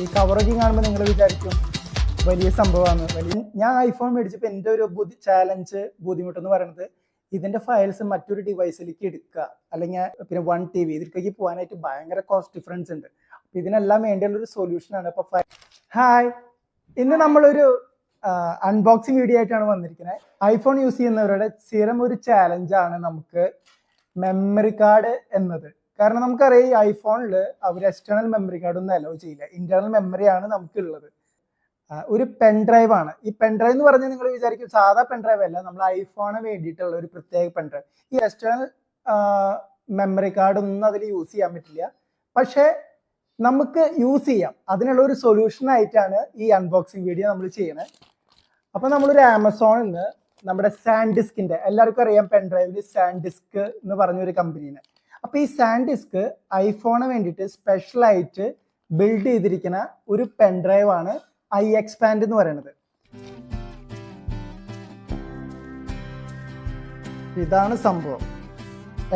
ഈ കവറൊക്കെ കാണുമ്പോൾ നിങ്ങൾ വിചാരിക്കും വലിയ സംഭവമാണ്. ഞാൻ ഐഫോൺ മേടിച്ചപ്പോൾ എൻ്റെ ഒരു ബുദ്ധിമുട്ടെന്ന് പറയുന്നത് ഇതിൻ്റെ ഫയൽസ് മറ്റൊരു ഡിവൈസിലേക്ക് എടുക്കുക, അല്ലെങ്കിൽ പിന്നെ 1 TB ഇതിലേക്ക് പോകാനായിട്ട് ഭയങ്കര കോസ്റ്റ് ഡിഫറൻസ് ഉണ്ട്. അപ്പം ഇതിനെല്ലാം വേണ്ടിയുള്ളൊരു സൊല്യൂഷനാണ് ഇപ്പോൾ ഹായ്, ഇന്ന് നമ്മളൊരു അൺബോക്സിങ് വീഡിയോ ആയിട്ടാണ് വന്നിരിക്കുന്നത്. ഐഫോൺ യൂസ് ചെയ്യുന്നവരുടെ സ്ഥിരം ഒരു ചാലഞ്ചാണ് നമുക്ക് മെമ്മറി കാർഡ് എന്നത്. കാരണം നമുക്കറിയാം ഈ ഐഫോണിൽ അവർ എക്സ്റ്റേണൽ മെമ്മറി കാർഡ് ഒന്നും അലോ ചെയ്യില്ല, ഇന്റേണൽ മെമ്മറിയാണ് നമുക്കുള്ളത്. ഒരു പെൻ ഡ്രൈവ് ആണ്. ഈ പെൻ ഡ്രൈവ് എന്ന് പറഞ്ഞാൽ നിങ്ങൾ വിചാരിക്കും സാധാ പെൻ ഡ്രൈവ് അല്ല, നമ്മൾ ഐഫോണിന് വേണ്ടിയിട്ടുള്ള ഒരു പ്രത്യേക പെൻ ഡ്രൈവ്. ഈ എക്സ്റ്റേണൽ മെമ്മറി കാർഡ് ഒന്നും അതിൽ യൂസ് ചെയ്യാൻ പറ്റില്ല, പക്ഷേ നമുക്ക് യൂസ് ചെയ്യാം. അതിനുള്ള ഒരു സൊല്യൂഷൻ ആയിട്ടാണ് ഈ അൺബോക്സിങ് വീഡിയോ നമ്മൾ ചെയ്യണത്. അപ്പോൾ നമ്മളൊരു ആമസോണിൽ നിന്ന് നമ്മുടെ സാൻഡിസ്കിന്റെ, എല്ലാവർക്കും അറിയാം പെൻ ഡ്രൈവിൽ സാൻഡിസ്ക് എന്ന് പറഞ്ഞൊരു കമ്പനീനെ. അപ്പോൾ ഈ സാൻഡിസ്ക് ഐഫോണിന് വേണ്ടിയിട്ട് സ്പെഷ്യലായിട്ട് ബിൽഡ് ചെയ്തിരിക്കുന്ന ഒരു പെൻ ഡ്രൈവ് ആണ് iExpand എന്ന് പറയുന്നത്. ഇതാണ് സംഭവം.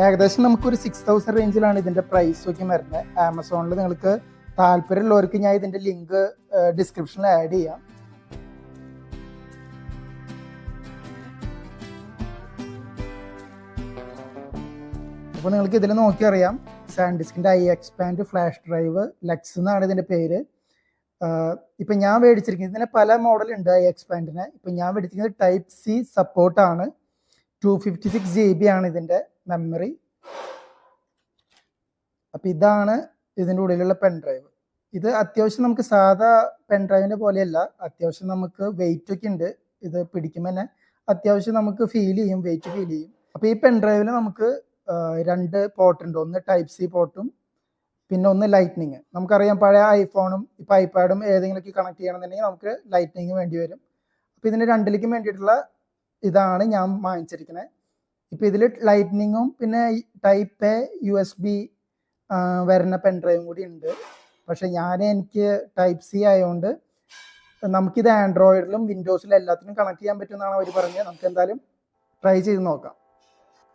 ഏകദേശം നമുക്കൊരു 6000 റേഞ്ചിലാണ് ഇതിന്റെ പ്രൈസ് ഒക്കെ വരുന്നത്. ആമസോണിൽ നിങ്ങൾക്ക് താല്പര്യമുള്ളവർക്ക് ഞാൻ ഇതിന്റെ ലിങ്ക് ഡിസ്ക്രിപ്ഷനിൽ ആഡ് ചെയ്യാം. അപ്പോൾ നിങ്ങൾക്ക് ഇതിൽ നോക്കി അറിയാം സാൻഡിസ്കിന്റെ iExpand ഫ്ലാഷ് ഡ്രൈവ് ലെക്സ് എന്നാണ് ഇതിന്റെ പേര്. ഇപ്പം ഞാൻ മേടിച്ചിരിക്കുന്നത്, ഇതിന് പല മോഡൽ ഉണ്ട് iExpandന്. ഇപ്പം ഞാൻ മേടിച്ചിരിക്കുന്നത് Type-C സപ്പോർട്ടാണ്. 256 GB ആണ് ഇതിൻ്റെ മെമ്മറി. അപ്പം ഇതാണ് ഇതിൻ്റെ ഉള്ളിലുള്ള പെൻ ഡ്രൈവ്. ഇത് അത്യാവശ്യം നമുക്ക് സാധാ പെൻ ഡ്രൈവിൻ്റെ പോലെയല്ല, അത്യാവശ്യം നമുക്ക് വെയിറ്റ് ഒക്കെ ഉണ്ട്. ഇത് പിടിക്കുമ്പോൾ തന്നെ അത്യാവശ്യം നമുക്ക് ഫീൽ ചെയ്യും, വെയിറ്റ് ഫീൽ ചെയ്യും. അപ്പോൾ ഈ പെൻ ഡ്രൈവിൽ നമുക്ക് 2 പോർട്ട് ഉണ്ട്. ഒന്ന് Type-C പോർട്ടും പിന്നെ ഒന്ന് ലൈറ്റ്നിങ്. നമുക്കറിയാം പഴയ ഐഫോണും ഇപ്പം ഐപാഡും ഏതെങ്കിലുമൊക്കെ കണക്ട് ചെയ്യണമെന്നുണ്ടെങ്കിൽ നമുക്ക് ലൈറ്റ്നിങ് വേണ്ടി വരും. അപ്പോൾ ഇതിന് രണ്ടിലേക്കും വേണ്ടിയിട്ടുള്ള ഇതാണ് ഞാൻ വാങ്ങിച്ചിരിക്കുന്നത്. ഇപ്പോൾ ഇതിൽ ലൈറ്റ്നിങ്ങും പിന്നെ Type-A USB വരുന്ന പെൻ ഡ്രൈവും കൂടി ഉണ്ട്. പക്ഷേ എനിക്ക് Type-C ആയതുകൊണ്ട് നമുക്കിത് ആൻഡ്രോയിഡിലും വിൻഡോസിലും എല്ലാത്തിനും കണക്ട് ചെയ്യാൻ പറ്റുമെന്നാണ് അവർ പറഞ്ഞത്. നമുക്ക് എന്തായാലും ട്രൈ ചെയ്ത് നോക്കാം.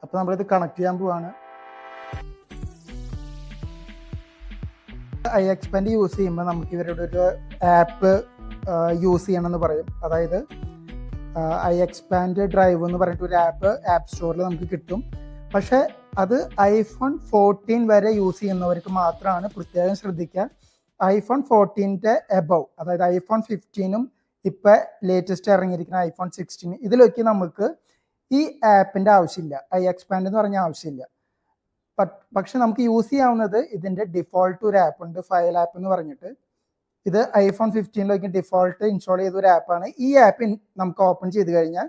അപ്പോൾ നമ്മളിത് കണക്ട് ചെയ്യാൻ പോവാണ്. iExpand യൂസ് ചെയ്യുമ്പോൾ നമുക്ക് ഇവരുടെ ഒരു ആപ്പ് യൂസ് ചെയ്യണമെന്ന് പറയും. അതായത് iExpand ഡ്രൈവ് എന്ന് പറഞ്ഞിട്ട് ഒരു ആപ്പ് സ്റ്റോറിൽ നമുക്ക് കിട്ടും. പക്ഷേ അത് iPhone 14 വരെ യൂസ് ചെയ്യുന്നവർക്ക് മാത്രമാണ്. പ്രത്യേകം ശ്രദ്ധിക്കുക, iPhone 14ന്റെ എബവ്, അതായത് iPhone 15ഉം ഇപ്പം ലേറ്റസ്റ്റ് ഇറങ്ങിയിരിക്കുന്ന iPhone 16 ഇതിലൊക്കെ നമുക്ക് ഈ ആപ്പിൻ്റെ ആവശ്യമില്ല, iExpand എന്ന് പറഞ്ഞ ആവശ്യമില്ല. പക്ഷെ നമുക്ക് യൂസ് ചെയ്യാവുന്നത് ഇതിൻ്റെ ഡിഫോൾട്ട് ഒരു ആപ്പ് ഉണ്ട്, ഫയൽ ആപ്പ് എന്ന് പറഞ്ഞിട്ട്. ഇത് iPhone 15ലേക്ക് ഡിഫോൾട്ട് ഇൻസ്റ്റാൾ ചെയ്ത ഒരു ആപ്പാണ്. ഈ ആപ്പ് നമുക്ക് ഓപ്പൺ ചെയ്ത് കഴിഞ്ഞാൽ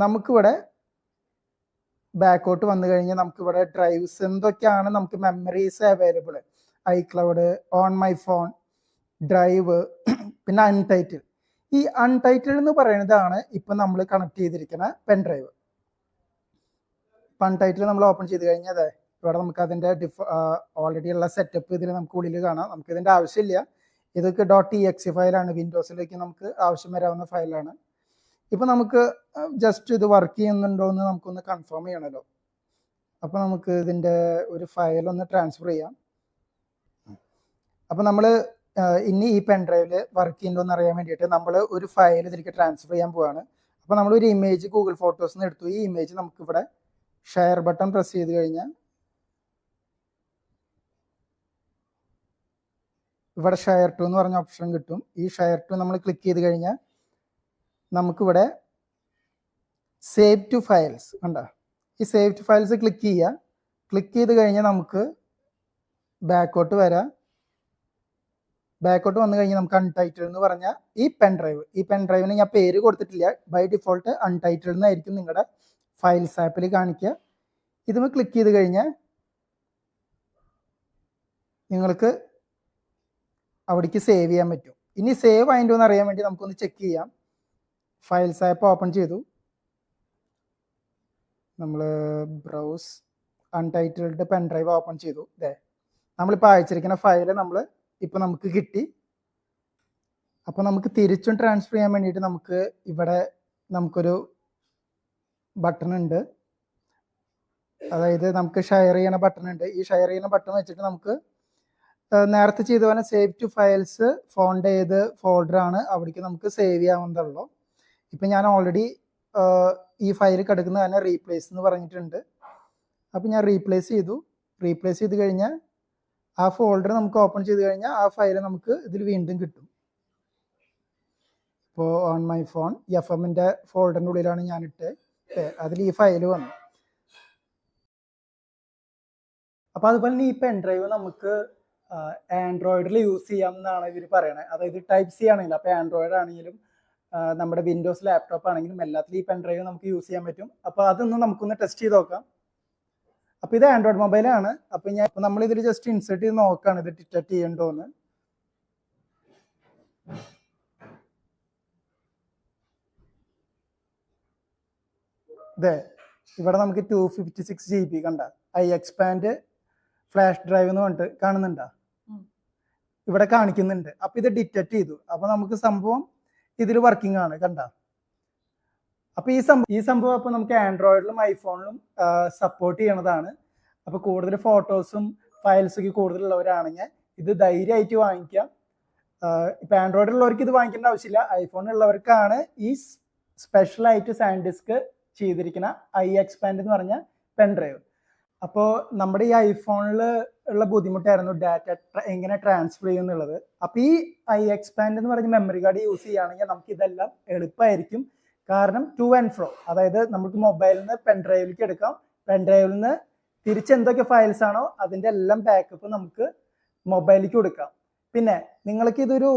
നമുക്കിവിടെ ബാക്കോട്ട് വന്നു കഴിഞ്ഞാൽ നമുക്കിവിടെ ഡ്രൈവ്സ് എന്തൊക്കെയാണ്, നമുക്ക് memories available, iCloud, on my phone, drive, പിന്നെ അൺടൈറ്റിൽ. ഈ അൺടൈറ്റിൽ എന്ന് പറയുന്നതാണ് ഇപ്പം നമ്മൾ കണക്ട് ചെയ്തിരിക്കുന്ന പെൻ ഡ്രൈവ്. അൺടൈറ്റിൽ നമ്മൾ ഓപ്പൺ ചെയ്ത് കഴിഞ്ഞാൽ അതെ ഇവിടെ നമുക്ക് അതിൻ്റെ ഓൾറെഡി ഉള്ള സെറ്റപ്പ് ഇതിൽ നമുക്ക് ഉള്ളിൽ കാണാം. നമുക്ക് ഇതിൻ്റെ ആവശ്യമില്ല, ഇതൊക്കെ .exe ഫയലാണ്, വിൻഡോസിലേക്ക് നമുക്ക് ആവശ്യം വരാവുന്ന ഫയലാണ്. ഇപ്പം നമുക്ക് ജസ്റ്റ് ഇത് വർക്ക് ചെയ്യുന്നുണ്ടോ എന്ന് നമുക്കൊന്ന് കൺഫേം ചെയ്യണമല്ലോ. അപ്പോൾ നമുക്ക് ഇതിൻ്റെ ഒരു ഫയൽ ഒന്ന് ട്രാൻസ്ഫർ ചെയ്യാം. അപ്പോൾ നമ്മൾ ഇനി ഈ പെൻ ഡ്രൈവിൽ വർക്ക് ചെയ്യുന്നുണ്ടോ എന്ന് അറിയാൻ വേണ്ടിയിട്ട് നമ്മൾ ഒരു ഫയൽ ഇതിലേക്ക് ട്രാൻസ്ഫർ ചെയ്യാൻ പോവാണ്. അപ്പോൾ നമ്മളൊരു ഇമേജ് ഗൂഗിൾ ഫോട്ടോസിൽ നിന്ന് എടുത്തു. ഈ ഇമേജ് നമുക്കിവിടെ ഷെയർ ബട്ടൺ പ്രസ് ചെയ്ത് കഴിഞ്ഞാൽ ഇവിടെ ഷെയർ ടു എന്ന് പറഞ്ഞ ഓപ്ഷൻ കിട്ടും. ഈ ഷെയർ ടു നമ്മൾ ക്ലിക്ക് ചെയ്ത് കഴിഞ്ഞാൽ നമുക്കിവിടെ സേവ് ടു ഫയൽസ് കണ്ടോ, ഈ സേവ് ടു ഫയൽസ് ക്ലിക്ക് ചെയ്യുക. ക്ലിക്ക് ചെയ്ത് കഴിഞ്ഞാൽ നമുക്ക് ബാക്കോട്ട് വരാം. ബാക്കോട്ട് വന്നു കഴിഞ്ഞാൽ നമുക്ക് അൺടൈറ്റിൽ എന്ന് പറഞ്ഞാൽ ഈ പെൻ ഡ്രൈവിന് ഞാൻ പേര് കൊടുത്തിട്ടില്ല, ബൈ ഡിഫോൾട്ട് അൺടൈറ്റിൽ എന്നായിരിക്കും നിങ്ങളുടെ ഫയൽസ് ആപ്പിൽ കാണിക്കുക. ഇതുമ്പോൾ ക്ലിക്ക് ചെയ്ത് കഴിഞ്ഞാൽ നിങ്ങൾക്ക് അവിടേക്ക് സേവ് ചെയ്യാൻ പറ്റും. ഇനി സേവ് ആയിട്ടോ എന്ന് അറിയാൻ വേണ്ടി നമുക്കൊന്ന് ചെക്ക് ചെയ്യാം. ഫയൽസ് ആപ്പ് ഓപ്പൺ ചെയ്തു, നമ്മൾ browse untitled pen drive open ചെയ്തു. അതെ നമ്മളിപ്പോൾ അയച്ചിരിക്കുന്ന ഫയൽ നമുക്ക് കിട്ടി. അപ്പോൾ നമുക്ക് തിരിച്ചും ട്രാൻസ്ഫർ ചെയ്യാൻ വേണ്ടിയിട്ട് നമുക്ക് ഇവിടെ നമുക്കൊരു ബട്ടൺ ഉണ്ട്. അതായത് നമുക്ക് ഷെയർ ചെയ്യണ ബട്ടൺ ഉണ്ട്. ഈ ഷെയർ ചെയ്യുന്ന ബട്ടൺ വെച്ചിട്ട് നമുക്ക് നേരത്തെ ചെയ്ത പോലെ സേവ് ടു ഫയൽസ് ഫോണ്ട് ഏത് ഫോൾഡറാണ് അവിടേക്ക് നമുക്ക് സേവ് ചെയ്യാവുന്നതുള്ളൂ. ഇപ്പം ഞാൻ ഓൾറെഡി ഈ ഫയൽ കിടക്കുന്ന തന്നെ റീപ്ലേസ് എന്ന് പറഞ്ഞിട്ടുണ്ട്. അപ്പം ഞാൻ റീപ്ലേസ് ചെയ്ത് കഴിഞ്ഞാൽ ആ ഫോൾഡർ നമുക്ക് ഓപ്പൺ ചെയ്ത് കഴിഞ്ഞാൽ ആ ഫയൽ നമുക്ക് ഇതിൽ വീണ്ടും കിട്ടും. ഇപ്പോൾ ഓൺ മൈ ഫോൺ FM-ൻ്റെ ഫോൾഡറിൻ്റെ ഉള്ളിലാണ് ഞാൻ അതിൽ ഈ ഫയൽ വന്നു. അപ്പോൾ അതുപോലെ തന്നെ ഈ പെൻ ഡ്രൈവ് നമുക്ക് ആൻഡ്രോയിഡിൽ യൂസ് ചെയ്യാം എന്നാണ് ഇവർ പറയണത്. അതായത് ടൈപ്പ് സി ആണെങ്കിലും, അപ്പോൾ ആൻഡ്രോയിഡ് ആണെങ്കിലും നമ്മുടെ വിൻഡോസ് ലാപ്ടോപ്പ് ആണെങ്കിലും എല്ലാത്തിലും ഈ പെൻ ഡ്രൈവ് നമുക്ക് യൂസ് ചെയ്യാൻ പറ്റും. അപ്പോൾ അതൊന്ന് നമുക്കൊന്ന് ടെസ്റ്റ് ചെയ്ത് നോക്കാം. അപ്പോൾ ഇത് ആൻഡ്രോയിഡ് മൊബൈലാണ്. അപ്പോൾ നമ്മളിതിൽ ജസ്റ്റ് ഇൻസേർട്ട് ചെയ്ത് നോക്കുകയാണ് ഇത് ഡിറ്റക്ട് ചെയ്യണ്ടോന്ന്. ഇവിടെ നമുക്ക് 256 GB കണ്ട iExpand ഫ്ലാഷ് ഡ്രൈവ് എന്ന് പറഞ്ഞിട്ട് കാണുന്നുണ്ടോ? ഇവിടെ കാണിക്കുന്നുണ്ട്. അപ്പൊ ഇത് ഡിറ്റക്ട് ചെയ്തു. അപ്പൊ നമുക്ക് സംഭവം ഇതിൽ വർക്കിംഗ് ആണ് കണ്ട. അപ്പൊ ഈ സംഭവം അപ്പൊ നമുക്ക് ആൻഡ്രോയിഡിലും ഐഫോണിലും സപ്പോർട്ട് ചെയ്യണതാണ്. അപ്പൊ കൂടുതൽ ഫോട്ടോസും ഫയൽസൊക്കെ കൂടുതലുള്ളവരാണെങ്കിൽ ഇത് ധൈര്യമായിട്ട് വാങ്ങിക്കാം. ഇപ്പൊ ആൻഡ്രോയിഡിലുള്ളവർക്ക് ഇത് വാങ്ങിക്കേണ്ട ആവശ്യമില്ല. ഐഫോണിലുള്ളവർക്കാണ് ഈ സ്പെഷ്യലായിട്ട് സാൻഡിസ്ക് ചെയ്തിരിക്കുന്ന iExpand എന്ന് പറഞ്ഞ പെൻ ഡ്രൈവ്. അപ്പോൾ നമ്മുടെ ഈ ഐഫോണിൽ ഉള്ള ബുദ്ധിമുട്ടായിരുന്നു ഡാറ്റ എങ്ങനെ ട്രാൻസ്ഫർ ചെയ്യുന്നുള്ളത്. അപ്പോൾ ഈ iExpand എന്ന് പറഞ്ഞ മെമ്മറി കാർഡ് യൂസ് ചെയ്യുകയാണെങ്കിൽ നമുക്ക് ഇതെല്ലാം എളുപ്പമായിരിക്കും. കാരണം ടു ആൻഡ് ഫ്രോ, അതായത് നമുക്ക് മൊബൈലിൽ നിന്ന് പെൻ ഡ്രൈവിലേക്ക് എടുക്കാം, പെൻ ഡ്രൈവിൽ നിന്ന് തിരിച്ച് എന്തൊക്കെ ഫയൽസ് ആണോ അതിൻ്റെ എല്ലാം ബാക്കപ്പ് നമുക്ക് മൊബൈലിലേക്ക് കൊടുക്കാം. പിന്നെ നിങ്ങൾക്ക് ഇതൊരു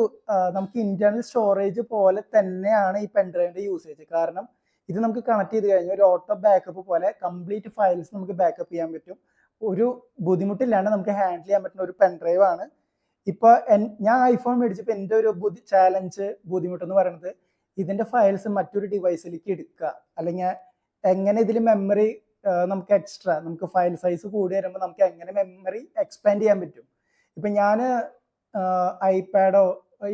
നമുക്ക് ഇന്റേണൽ സ്റ്റോറേജ് പോലെ തന്നെയാണ് ഈ പെൻ ഡ്രൈവിൻ്റെ യൂസേജ്. കാരണം ഇത് നമുക്ക് കണക്ട് ചെയ്ത് കഴിഞ്ഞാൽ ഒരു ഓട്ടോ ബാക്കപ്പ് പോലെ കംപ്ലീറ്റ് ഫയൽസ് നമുക്ക് ബാക്കപ്പ് ചെയ്യാൻ പറ്റും. ഒരു ബുദ്ധിമുട്ടില്ലാണ്ട് നമുക്ക് ഹാൻഡിൽ ചെയ്യാൻ പറ്റുന്ന ഒരു പെൻ ഡ്രൈവ് ആണ്. ഇപ്പോൾ ഞാൻ ഐഫോൺ മേടിച്ചപ്പോൾ എൻ്റെ ഒരു ബുദ്ധിമുട്ടെന്ന് പറയുന്നത് ഇതിൻ്റെ ഫയൽസ് മറ്റൊരു ഡിവൈസിലേക്ക് എടുക്കുക, അല്ലെങ്കിൽ എങ്ങനെ ഇതിൽ മെമ്മറി നമുക്ക് എക്സ്ട്രാ നമുക്ക് ഫയൽ സൈസ് കൂടി വരുമ്പോൾ നമുക്ക് എങ്ങനെ മെമ്മറി എക്സ്പാൻഡ് ചെയ്യാൻ പറ്റും. ഇപ്പം ഞാൻ ഐപാഡോ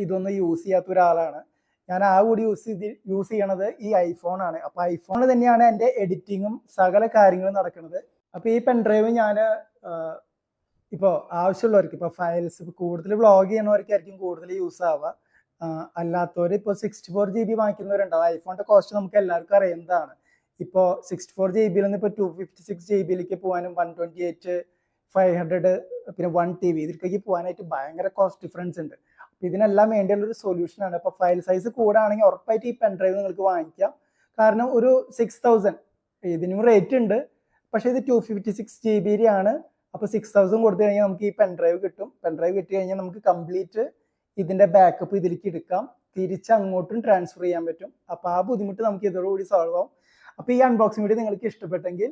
ഇതൊന്നും യൂസ് ചെയ്യാത്ത ഒരാളാണ്. ഞാൻ ആ കൂടി യൂസ് ചെയ്യണത് ഈ ഐഫോണാണ്. അപ്പോൾ ഐഫോണിൽ തന്നെയാണ് എൻ്റെ എഡിറ്റിങ്ങും സകല കാര്യങ്ങളും നടക്കുന്നത്. അപ്പോൾ ഈ പെൻ ഡ്രൈവ് ഞാൻ ഇപ്പോൾ ആവശ്യമുള്ളവർക്ക്, ഇപ്പോൾ ഫയൽസ് കൂടുതൽ വ്ളോഗ് ചെയ്യണവർക്കായിരിക്കും കൂടുതൽ യൂസ് ആവുക. അല്ലാത്തവർ ഇപ്പോൾ 64 GB വാങ്ങിക്കുന്നവരുണ്ടാവും. ഐഫോണിൻ്റെ കോസ്റ്റ് നമുക്ക് എല്ലാവർക്കും അറിയുന്നതാണ്. ഇപ്പോൾ 64 GB നിന്ന് ഇപ്പോൾ 256 GB പോകാനും 128, 500 പിന്നെ 1 TB ഇതിലേക്ക് പോകാനായിട്ട് ഭയങ്കര കോസ്റ്റ് ഡിഫറൻസ് ഉണ്ട്. അപ്പോൾ ഇതിനെല്ലാം വേണ്ടിയുള്ള ഒരു സൊല്യൂഷനാണ്. അപ്പോൾ ഫയൽ സൈസ് കൂടാണെങ്കിൽ ഉറപ്പായിട്ട് ഈ പെൻ ഡ്രൈവ് നിങ്ങൾക്ക് വാങ്ങിക്കാം. കാരണം ഒരു 6000 ഇതിനും റേറ്റ് ഉണ്ട്. പക്ഷേ ഇത് 256 GB ആണ്. അപ്പോൾ 6000 കൊടുത്തു കഴിഞ്ഞാൽ നമുക്ക് ഈ പെൻ ഡ്രൈവ് കിട്ടും. പെൻ ഡ്രൈവ് കിട്ടി കഴിഞ്ഞാൽ നമുക്ക് കംപ്ലീറ്റ് ഇതിൻ്റെ ബാക്കപ്പ് ഇതിലേക്ക് എടുക്കാം, തിരിച്ച് അങ്ങോട്ടും ട്രാൻസ്ഫർ ചെയ്യാൻ പറ്റും. അപ്പോൾ ആ ബുദ്ധിമുട്ട് നമുക്ക് ഇതോടുകൂടി സോൾവ് ആവും. അപ്പോൾ ഈ അൺബോക്സിംഗ് വീഡിയോ നിങ്ങൾക്ക് ഇഷ്ടപ്പെട്ടെങ്കിൽ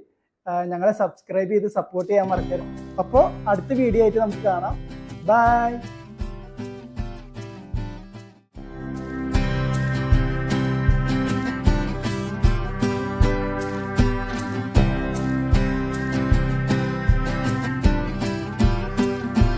ഞങ്ങളെ സബ്സ്ക്രൈബ് ചെയ്ത് സപ്പോർട്ട് ചെയ്യാൻ മറക്കരുത്. അപ്പോൾ അടുത്ത വീഡിയോ ആയിട്ട് നമുക്ക് കാണാം. ബൈ.